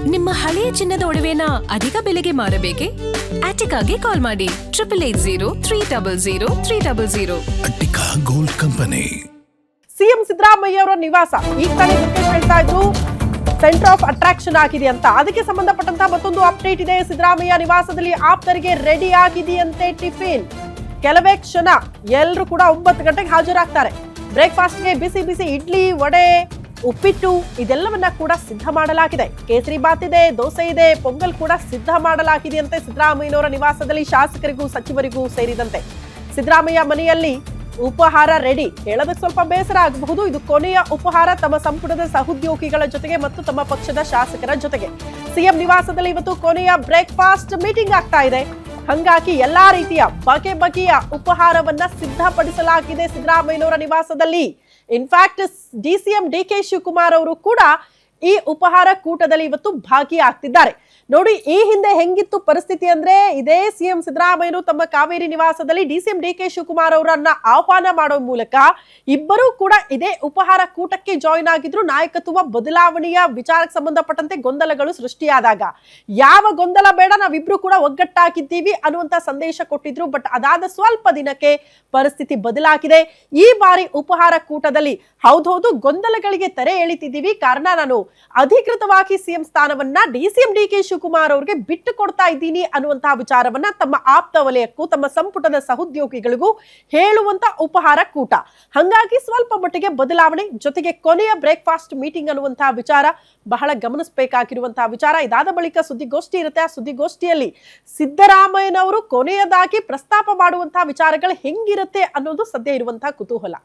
ನಿಮ್ಮ ಹಳೆಯ ಚಿನ್ನದ ಒಡವೆನ ಅಧಿಕ ಬೆಲೆಗೆ ಮಾರಬೇಕೆ? ಆಟಿಕಾಗೆ ಕಾಲ್ ಮಾಡಿ 8880 Attica gold company. CM Siddaramaiah ಅವರ ನಿವಾಸ ಈಗ ತಾನೇ ಹೇಳ್ತಾ ಇದ್ರು ಸೆಂಟರ್ ಆಫ್ ಅಟ್ರಾಕ್ಷನ್ ಆಗಿದೆ ಅಂತ. ಅದಕ್ಕೆ ಸಂಬಂಧಪಟ್ಟಂತ ಮತ್ತೊಂದು ಅಪ್ಡೇಟ್ ಇದೆ. ಸಿದ್ದರಾಮಯ್ಯ ನಿವಾಸದಲ್ಲಿ ಆಪ್ತರಿಗೆ ರೆಡಿ ಆಗಿದೆಯಂತೆ ಟಿಫಿನ್. ಕೆಲವೇ ಕ್ಷಣ ಎಲ್ಲರೂ ಕೂಡ 9 ಗಂಟೆಗೆ ಹಾಜರಾಗ್ತಾರೆ. ಬ್ರೇಕ್ಫಾಸ್ಟ್ಗೆ ಬಿಸಿ ಬಿಸಿ ಇಡ್ಲಿ, ವಡೆ, ಉಪ್ಪಿಟ್ಟು ಇದೆಲ್ಲವನ್ನ ಕೂಡ ಸಿದ್ಧ ಮಾಡಲಾಗಿದೆ. ಕೇಸರಿ ಬಾತ್ ಇದೆ, ದೋಸೆ ಇದೆ, ಪೊಂಗಲ್ ಕೂಡ ಸಿದ್ಧ ಮಾಡಲಾಗಿದೆಯಂತೆ ಸಿದ್ದರಾಮಯ್ಯನವರ ನಿವಾಸದಲ್ಲಿ. ಶಾಸಕರಿಗೂ ಸಚಿವರಿಗೂ ಸೇರಿದಂತೆ ಸಿದ್ದರಾಮಯ್ಯ ಮನೆಯಲ್ಲಿ ಉಪಹಾರ ರೆಡಿ. ಹೇಳೋದಕ್ಕೆ ಸ್ವಲ್ಪ ಬೇಸರ ಆಗಬಹುದು. ಇದು ಕೊನೆಯ ಉಪಹಾರ ತಮ್ಮ ಸಂಪುಟದ ಸಹೋದ್ಯೋಗಿಗಳ ಜೊತೆಗೆ ಮತ್ತು ತಮ್ಮ ಪಕ್ಷದ ಶಾಸಕರ ಜೊತೆಗೆ. ಸಿಎಂ ನಿವಾಸದಲ್ಲಿ ಇವತ್ತು ಕೊನೆಯ ಬ್ರೇಕ್ಫಾಸ್ಟ್ ಮೀಟಿಂಗ್ ಆಗ್ತಾ ಇದೆ. ಹಂಗಾಗಿ ಎಲ್ಲಾ ರೀತಿಯ ಬಗೆಯ ಉಪಹಾರವನ್ನ ಸಿದ್ಧಪಡಿಸಲಾಗಿದೆ ಸಿದ್ದರಾಮಯ್ಯನವರ ನಿವಾಸದಲ್ಲಿ. ಇನ್ಫ್ಯಾಕ್ಟ್ ಡಿಸಿಎಂ ಡಿಕೆ ಶಿವಕುಮಾರ್ ಅವರು ಕೂಡ ಈ ಉಪಹಾರ ಕೂಟದಲ್ಲಿ ಇವತ್ತು ಭಾಗಿಯಾಗ್ತಿದ್ದಾರೆ. ನೋಡಿ, ಈ ಹಿಂದೆ ಹೆಂಗಿತ್ತು ಪರಿಸ್ಥಿತಿ ಅಂದ್ರೆ, ಇದೇ ಸಿಎಂ ಸಿದ್ದರಾಮಯ್ಯರು ತಮ್ಮ ಕಾವೇರಿ ನಿವಾಸದಲ್ಲಿ ಡಿಸಿಎಂ ಡಿಕೆ ಶಿವಕುಮಾರ್ ಅವರನ್ನ ಆಹ್ವಾನ ಮಾಡೋ ಮೂಲಕ ಇಬ್ಬರೂ ಕೂಡ ಇದೇ ಉಪಹಾರ ಕೂಟಕ್ಕೆ ಜಾಯಿನ್ ಆಗಿದ್ರು. ನಾಯಕತ್ವ ಬದಲಾವಣೆಯ ವಿಚಾರಕ್ಕೆ ಸಂಬಂಧಪಟ್ಟಂತೆ ಗೊಂದಲಗಳು ಸೃಷ್ಟಿಯಾದಾಗ ಯಾವ ಗೊಂದಲ ಬೇಡ, ನಾವಿಬ್ರು ಕೂಡ ಒಗ್ಗಟ್ಟಾಗಿದ್ದೀವಿ ಅನ್ನುವಂತ ಸಂದೇಶ ಕೊಟ್ಟಿದ್ರು. ಬಟ್ ಅದಾದ ಸ್ವಲ್ಪ ದಿನಕ್ಕೆ ಪರಿಸ್ಥಿತಿ ಬದಲಾಗಿದೆ. ಈ ಬಾರಿ ಉಪಹಾರ ಕೂಟದಲ್ಲಿ ಹೌದೌದು ಗೊಂದಲಗಳಿಗೆ ತೆರೆ ಎಳಿತಿದ್ದೀವಿ. ಕಾರಣ ನಾನು ಅಧಿಕೃತವಾಗಿ ಸಿಎಂ ಸ್ಥಾನವನ್ನ ಡಿಸಿಎಂ ಡಿಕೆ ಶಿವಕುಮಾರ್ ಅವರಿಗೆ ಬಿಟ್ಟು ಕೊಡ್ತಾ ಇದ್ದೀನಿ ಅನ್ನುವಂತಹ ವಿಚಾರವನ್ನ ತಮ್ಮ ಆಪ್ತ ವಲಯಕ್ಕೂ ತಮ್ಮ ಸಂಪುಟದ ಸಹೋದ್ಯೋಗಿಗಳಿಗೂ ಹೇಳುವಂತ ಉಪಹಾರ ಕೂಟ. ಹಂಗಾಗಿ ಸ್ವಲ್ಪ ಮಟ್ಟಿಗೆ ಬದಲಾವಣೆ, ಜೊತೆಗೆ ಕೊನೆಯ ಬ್ರೇಕ್ಫಾಸ್ಟ್ ಮೀಟಿಂಗ್ ಅನ್ನುವಂತಹ ವಿಚಾರ ಬಹಳ ಗಮನಿಸಬೇಕಾಗಿರುವಂತಹ ವಿಚಾರ. ಇದಾದ ಬಳಿಕ ಸುದ್ದಿಗೋಷ್ಠಿ ಇರುತ್ತೆ. ಆ ಸುದ್ದಿಗೋಷ್ಠಿಯಲ್ಲಿ ಸಿದ್ದರಾಮಯ್ಯನವರು ಕೊನೆಯದಾಗಿ ಪ್ರಸ್ತಾಪ ಮಾಡುವಂತಹ ವಿಚಾರಗಳು ಹೆಂಗಿರುತ್ತೆ ಅನ್ನೋದು ಸದ್ಯ ಇರುವಂತಹ ಕುತೂಹಲ.